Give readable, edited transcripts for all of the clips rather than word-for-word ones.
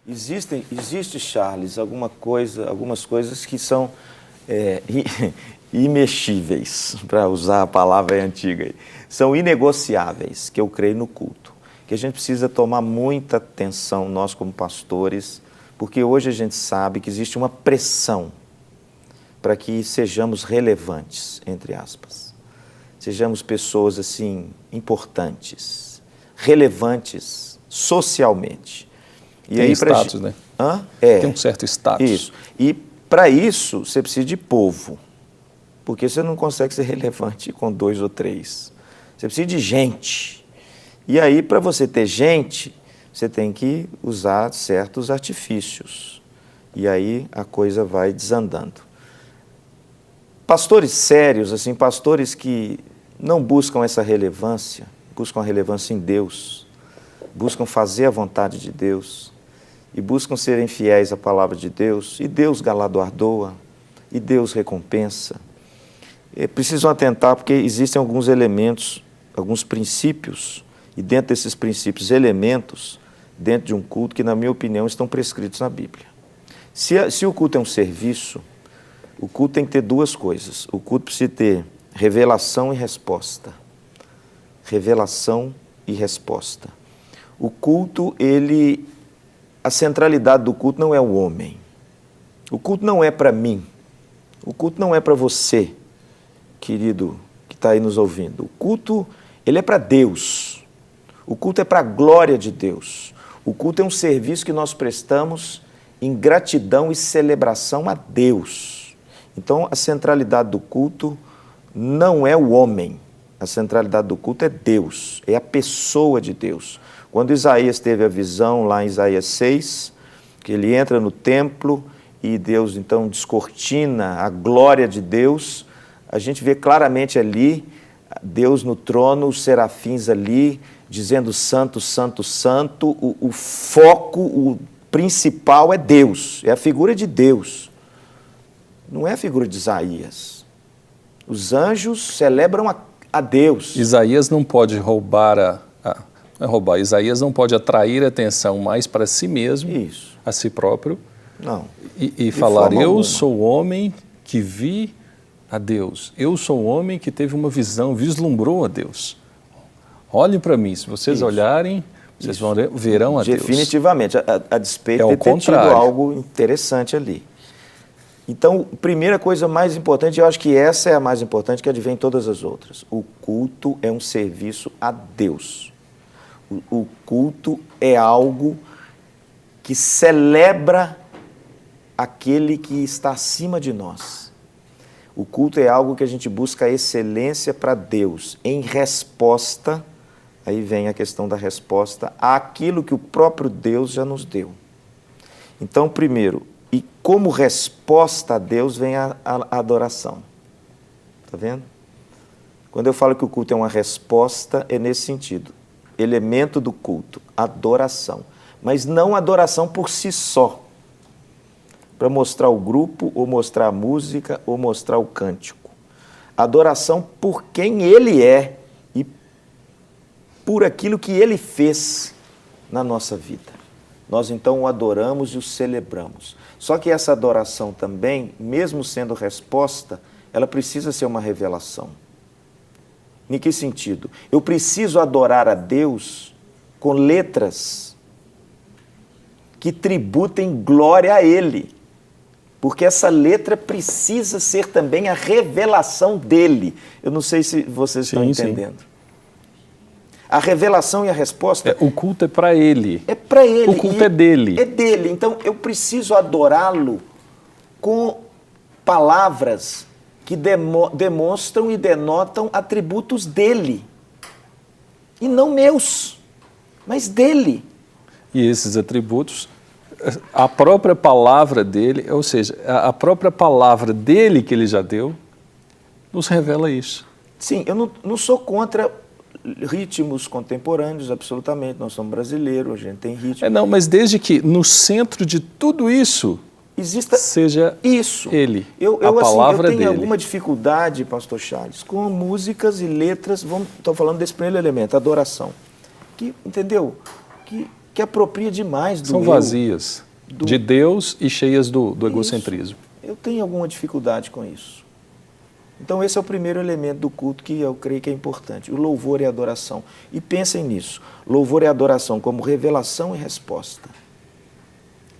Existe, Charles, algumas coisas que são imexíveis, para usar a palavra antiga, são inegociáveis, que eu creio no culto, que a gente precisa tomar muita atenção, nós como pastores, porque hoje a gente sabe que existe uma pressão para que sejamos relevantes, entre aspas. Sejamos pessoas, assim, importantes, relevantes socialmente. E tem aí, status, né? Tem um certo status. Isso. E para isso, você precisa de povo, porque você não consegue ser relevante com 2 ou 3. Você precisa de gente. E aí, para você ter gente, você tem que usar certos artifícios. E aí a coisa vai desandando. Pastores sérios, assim, pastores que não buscam essa relevância, buscam a relevância em Deus, buscam fazer a vontade de Deus e buscam serem fiéis à palavra de Deus, e Deus galardoa, e Deus recompensa. Precisam atentar porque existem alguns elementos, alguns princípios, e dentro desses princípios, elementos, dentro de um culto que, na minha opinião, estão prescritos na Bíblia. Se o culto é um serviço, o culto tem que ter 2 coisas. O culto precisa ter revelação e resposta. Revelação e resposta. O culto, a centralidade do culto não é o homem. O culto não é para mim. O culto não é para você, querido, que está aí nos ouvindo. O culto, ele é para Deus. O culto é para a glória de Deus. O culto é um serviço que nós prestamos em gratidão e celebração a Deus. Então, a centralidade do culto não é o homem. A centralidade do culto é Deus, é a pessoa de Deus. Quando Isaías teve a visão lá em Isaías 6, que ele entra no templo e Deus então descortina a glória de Deus, a gente vê claramente ali Deus no trono, os serafins ali, dizendo santo, santo, santo. O foco, o principal é Deus, é a figura de Deus. Não é a figura de Isaías. Os anjos celebram a Deus. Isaías não pode roubar não é roubar. Isaías não pode atrair atenção mais para si mesmo, Isso. a si próprio, não. E falar, eu sou o homem que vi a Deus, eu sou o homem que teve uma visão, vislumbrou a Deus. Olhem para mim, se vocês olharem, vocês verão a Deus. Definitivamente, a despeito de ter tido algo interessante ali. Então, a primeira coisa mais importante, eu acho que essa é a mais importante, que advém todas as outras. O culto é um serviço a Deus. O culto é algo que celebra aquele que está acima de nós. O culto é algo que a gente busca a excelência para Deus, em resposta, aí vem a questão da resposta, àquilo que o próprio Deus já nos deu. Então, primeiro, e como resposta a Deus vem a adoração. Está vendo? Quando eu falo que o culto é uma resposta, é nesse sentido. Elemento do culto, adoração. Mas não adoração por si só, para mostrar o grupo, ou mostrar a música, ou mostrar o cântico. Adoração por quem Ele é e por aquilo que Ele fez na nossa vida. Nós então o adoramos e o celebramos. Só que essa adoração também, mesmo sendo resposta, ela precisa ser uma revelação. Em que sentido? Eu preciso adorar a Deus com letras que tributem glória a Ele. Porque essa letra precisa ser também a revelação dele. Eu não sei se vocês estão entendendo. Sim. A revelação e a resposta... o culto é para Ele. É para Ele. O culto é dele. É dele. Então, eu preciso adorá-lo com palavras que demonstram e denotam atributos dele. E não meus, mas dele. E esses atributos, a própria palavra dele, ou seja, a própria palavra dele que ele já deu, nos revela isso. Sim, eu não sou contra ritmos contemporâneos, absolutamente. Nós somos brasileiros, a gente tem ritmo. Não, mas desde que no centro de tudo isso seja isso. Ele, a palavra dele. Eu tenho dele. alguma dificuldade, pastor Charles, com músicas e letras, estou falando desse primeiro elemento, adoração. Que, entendeu? Que que apropria demais do São vazias de Deus e cheias do egocentrismo. Eu tenho alguma dificuldade com isso. Então esse é o primeiro elemento do culto que eu creio que é importante, o louvor e a adoração. E pensem nisso, louvor e adoração como revelação e resposta.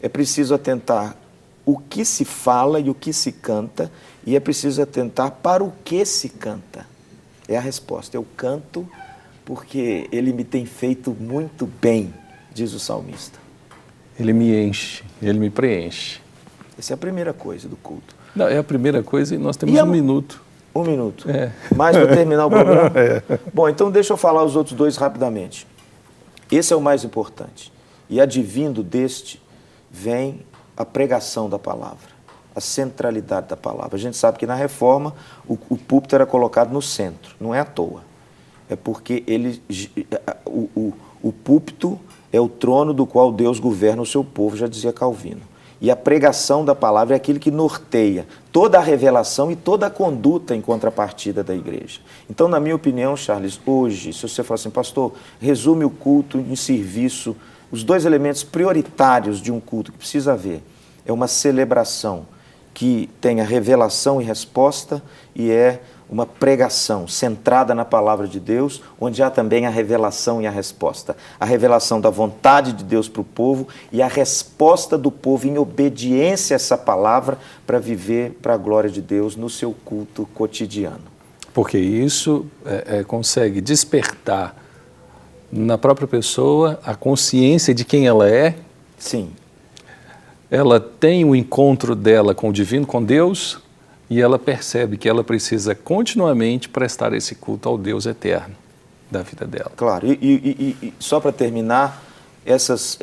É preciso atentar o que se fala e o que se canta, e é preciso atentar para o que se canta. É a resposta. Eu canto porque ele me tem feito muito bem, diz o salmista. Ele me enche, ele me preenche. Essa é a primeira coisa do culto. Não, é a primeira coisa e nós temos 1 minuto. 1 minuto. É. Mais para terminar o programa? Bom, então deixa eu falar os outros dois rapidamente. Esse é o mais importante. E advindo deste, vem a pregação da palavra, a centralidade da palavra. A gente sabe que na Reforma o púlpito era colocado no centro, não é à toa. É porque o púlpito é o trono do qual Deus governa o seu povo, já dizia Calvino. E a pregação da palavra é aquilo que norteia toda a revelação e toda a conduta em contrapartida da igreja. Então, na minha opinião, Charles, hoje, se você falar assim, pastor, resume o culto em serviço, os dois elementos prioritários de um culto que precisa haver é uma celebração que tenha revelação e resposta e é uma pregação centrada na palavra de Deus, onde há também a revelação e a resposta. A revelação da vontade de Deus para o povo e a resposta do povo em obediência a essa palavra para viver para a glória de Deus no seu culto cotidiano. Porque isso consegue despertar na própria pessoa a consciência de quem ela é. Sim. Ela tem o encontro dela com o divino, com Deus, e ela percebe que ela precisa continuamente prestar esse culto ao Deus eterno da vida dela. Claro, e só para terminar, essas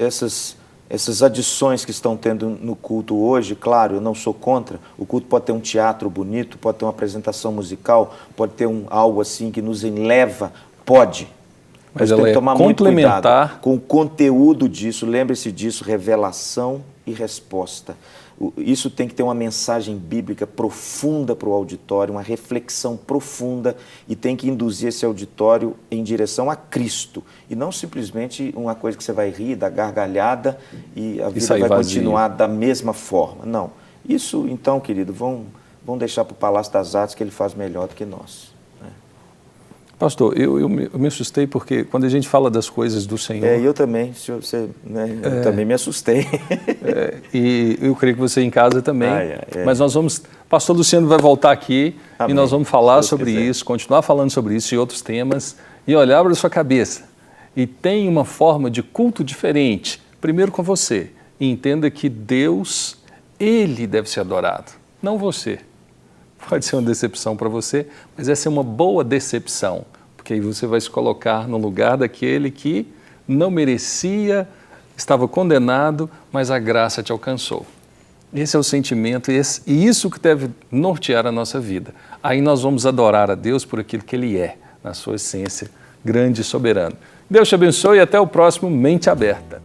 adições que estão tendo no culto hoje, claro, eu não sou contra, o culto pode ter um teatro bonito, pode ter uma apresentação musical, pode ter algo assim que nos eleva, pode. Mas ela tem que tomar muito complementar com o conteúdo disso, lembre-se disso, revelação e resposta. Isso tem que ter uma mensagem bíblica profunda para o auditório, uma reflexão profunda e tem que induzir esse auditório em direção a Cristo e não simplesmente uma coisa que você vai rir, dar gargalhada e a vida vai continuar da mesma forma. Não. Isso, então, querido, vão deixar para o Palácio das Artes que ele faz melhor do que nós. Pastor, eu me assustei porque quando a gente fala das coisas do Senhor... eu também, eu também me assustei. E eu creio que você em casa também. Mas nós vamos... Pastor Luciano vai voltar aqui. Amém. E nós vamos falar sobre isso, continuar falando sobre isso e outros temas. E olhar para a sua cabeça. E tem uma forma de culto diferente. Primeiro com você. E entenda que Deus, Ele deve ser adorado, não você. Pode ser uma decepção para você, mas essa é uma boa decepção, porque aí você vai se colocar no lugar daquele que não merecia, estava condenado, mas a graça te alcançou. Esse é o sentimento e isso que deve nortear a nossa vida. Aí nós vamos adorar a Deus por aquilo que Ele é, na sua essência, grande e soberano. Deus te abençoe e até o próximo Mente Aberta.